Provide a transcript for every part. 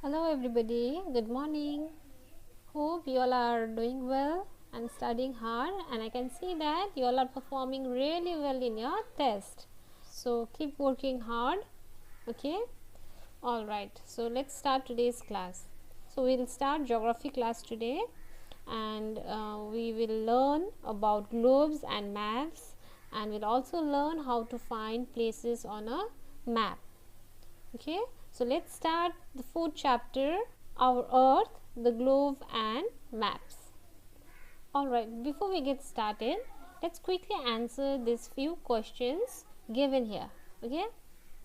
Hello everybody, good morning. Hope you all are doing well and studying hard, and I can see that you all are performing really well in your test. So keep working hard, okay? Alright, so let's start today's class. So we'll start geography class today, and we will learn about globes and maps, and we'll also learn how to find places on a map. Okay, so let's start the fourth chapter, our earth, the globe and maps. Alright, before we get started, let's quickly answer these few questions given here. Okay,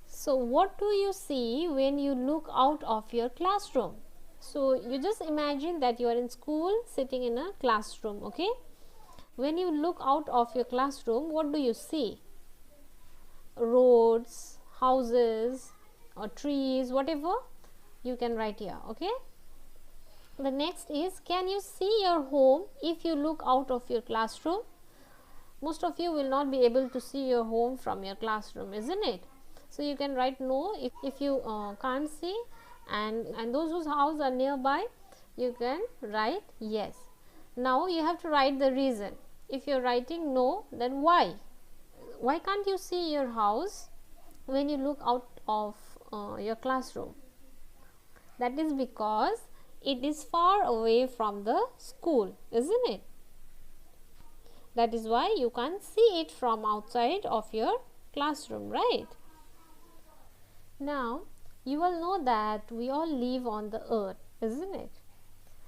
so what do you see when you look out of your classroom? So you just imagine that you are in school sitting in a classroom. Okay, when you look out of your classroom, what do you see? Roads, houses, or trees, whatever you can write here. Okay, the next is, can you see your home if you look out of your classroom? Most of you will not be able to see your home from your classroom, isn't it? So you can write no if you can't see, and those whose house are nearby, you can write yes. Now you have to write the reason. If you're writing no, then why can't you see your house when you look out of your classroom? That is because it is far away from the school, isn't it? That is why you can't see it from outside of your classroom, right? Now you all know that we all live on the earth, isn't it?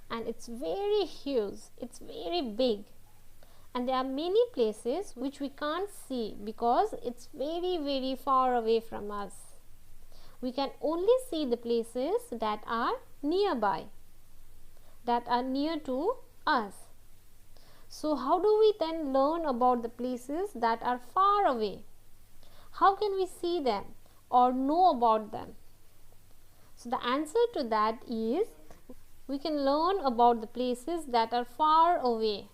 And it's very huge, it's very big, and there are many places which we can't see because it's very far away from us. We can only see the places that are nearby, that are near to us. So how do we then learn about the places that are far away? How can we see them or know about them? So the answer to that is, we can learn about the places that are far away.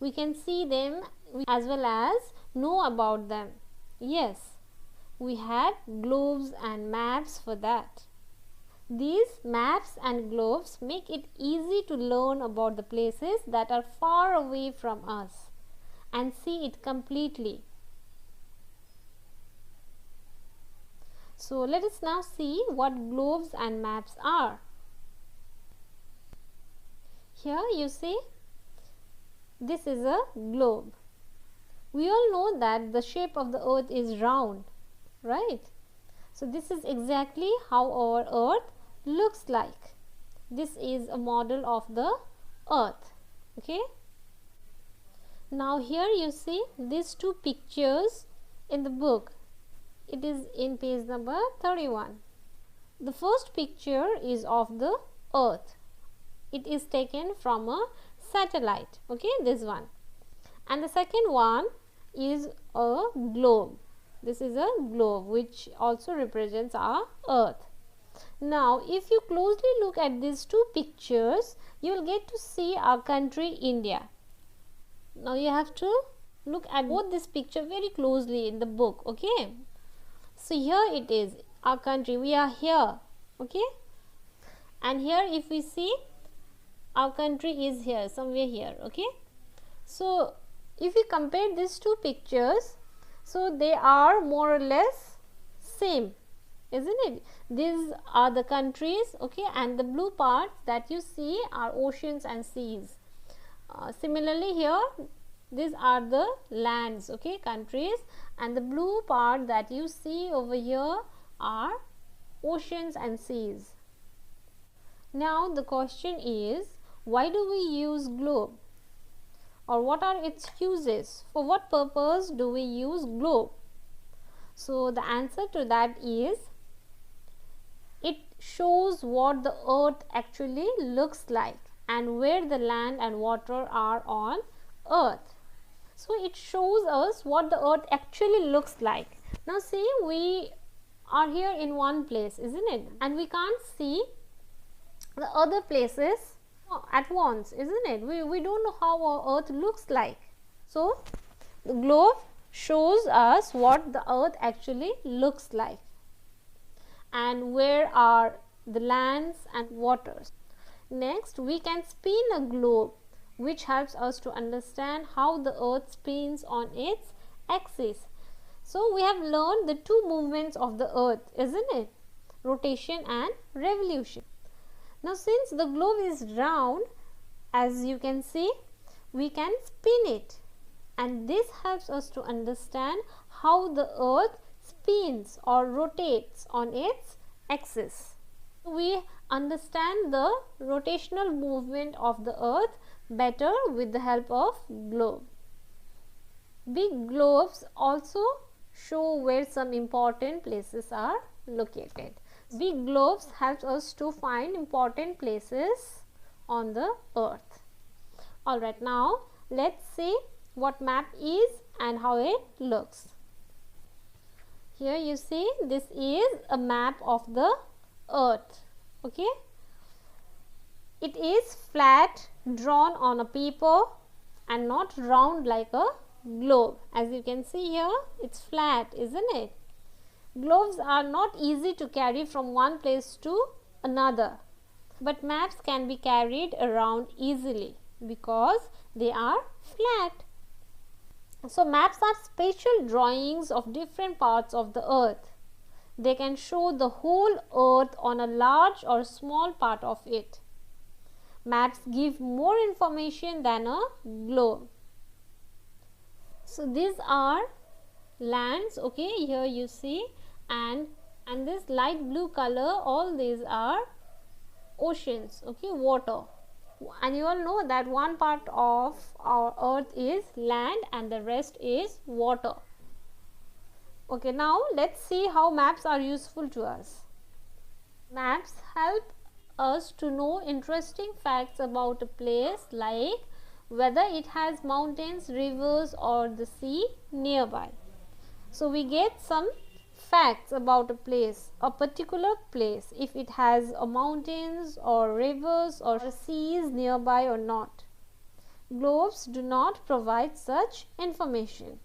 We can see them as well as know about them. Yes, we had globes and maps for that. These maps and globes make it easy to learn about the places that are far away from us and see it completely. So let us now see what globes and maps are. Here you see, this is a globe. We all know that the shape of the earth is round, right? So this is exactly how our earth looks like. This is a model of the earth. Okay, now here you see these two pictures in the book. It is in page number 31. The first picture is of the earth. It is taken from a satellite. Okay, this one. And the second one is a globe. This is a globe which also represents our earth. Now if you closely look at these two pictures, you will get to see our country India. Now you have to look at both this picture very closely in the book. Okay, so here it is, our country, we are here. Okay, and here if we see, our country is here, somewhere here. Okay, so if we compare these two pictures, so they are more or less same, isn't it? These are the countries, okay, and the blue parts that you see are oceans and seas. Similarly here, these are the lands, okay, countries, and the blue part that you see over here are oceans and seas. Now the question is, why do we use globe, or what are its uses? For what purpose do we use globe? So the answer to that is, it shows what the earth actually looks like and where the land and water are on earth. So it shows us what the earth actually looks like. Now see, we are here in one place, isn't it? And we can't see the other places at once, isn't it? We don't know how our earth looks like. So the globe shows us what the earth actually looks like and where are the lands and waters. Next, we can spin a globe, which helps us to understand how the earth spins on its axis. So we have learned the two movements of the earth, isn't it? Rotation and revolution. Now since the globe is round, as you can see, we can spin it, and this helps us to understand how the earth spins or rotates on its axis. We understand the rotational movement of the earth better with the help of globe. Big globes also show where some important places are located. Big globes helps us to find important places on the earth. Alright, now let's see what map is and how it looks. Here you see, this is a map of the earth. Okay, it is flat, drawn on a paper and not round like a globe. As you can see here, it's flat, isn't it? Globes are not easy to carry from one place to another, but maps can be carried around easily because they are flat. So maps are special drawings of different parts of the earth. They can show the whole earth on a large or small part of it. Maps give more information than a globe. So these are lands, okay, here you see, and this light blue color, all these are oceans, okay, water. And you all know that one part of our earth is land and the rest is water. Okay, now let's see how maps are useful to us. Maps help us to know interesting facts about a place, like whether it has mountains, rivers or the sea nearby. So we get some facts about a place, a particular place, if it has a mountains or rivers or seas nearby or not. Globes do not provide such information.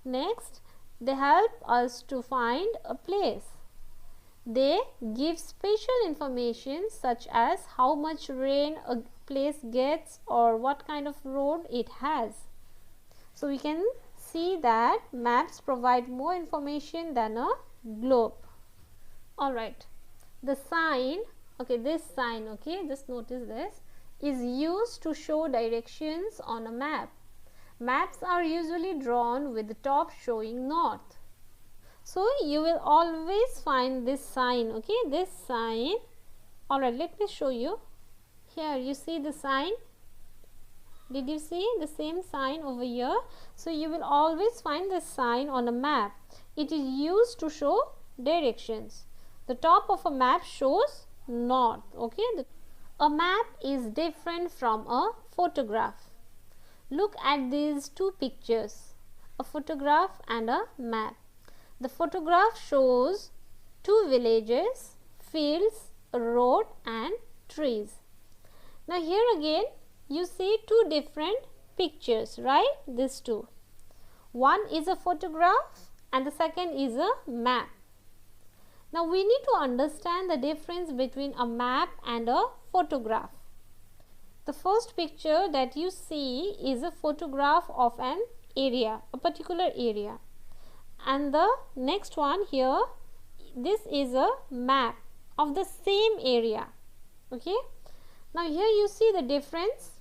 Next, they help us to find a place. They give special information such as how much rain a place gets or what kind of road it has. So we can see that maps provide more information than a globe. Alright, the sign, okay, this sign, okay, just notice this, is used to show directions on a map. Maps are usually drawn with the top showing north. So you will always find this sign, okay, this sign. Alright, let me show you. Here you see the sign. Did you see the same sign over here? So you will always find this sign on a map. It is used to show directions. The top of a map shows north, okay. A map is different from a photograph. Look at these two pictures, a photograph and a map. The photograph shows two villages, fields, a road and trees. Now here again you see two different pictures, right? These two. One is a photograph and the second is a map. Now we need to understand the difference between a map and a photograph. The first picture that you see is a photograph of an area, a particular area. And the next one here, this is a map of the same area, okay. Now here you see the difference.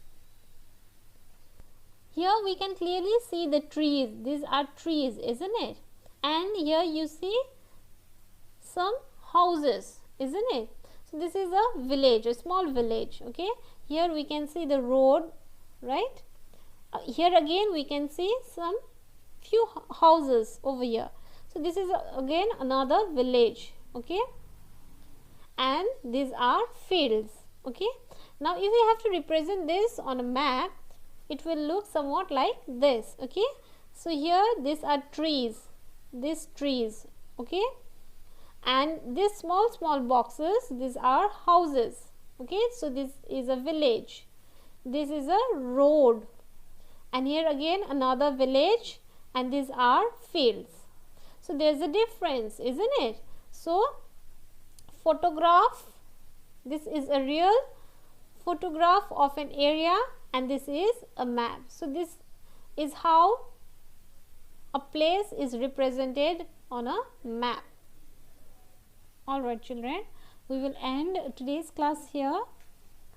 Here we can clearly see the trees. These are trees, isn't it? And here you see some houses, isn't it? So this is a village, a small village, okay. Here we can see the road, right? Here again we can see some few houses over here. So this is again another village, okay, and these are fields, okay. Now if we have to represent this on a map, it will look somewhat like this, okay. So here these are trees, these trees, okay, and these small boxes, these are houses, okay. So this is a village, this is a road, and here again another village, and these are fields. So there is a difference, isn't it? So photograph. This is a real photograph of an area, and this is a map. So this is how a place is represented on a map. Alright children, we will end today's class here.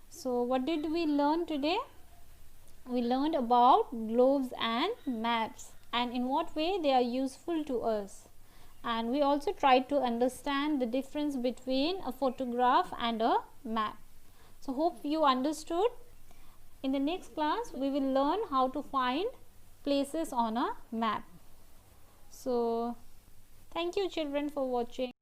So what did we learn today? We learned about globes and maps and in what way they are useful to us, and we also tried to understand the difference between a photograph and a map. So hope you understood. In the next class we will learn how to find places on a map. So thank you children for watching.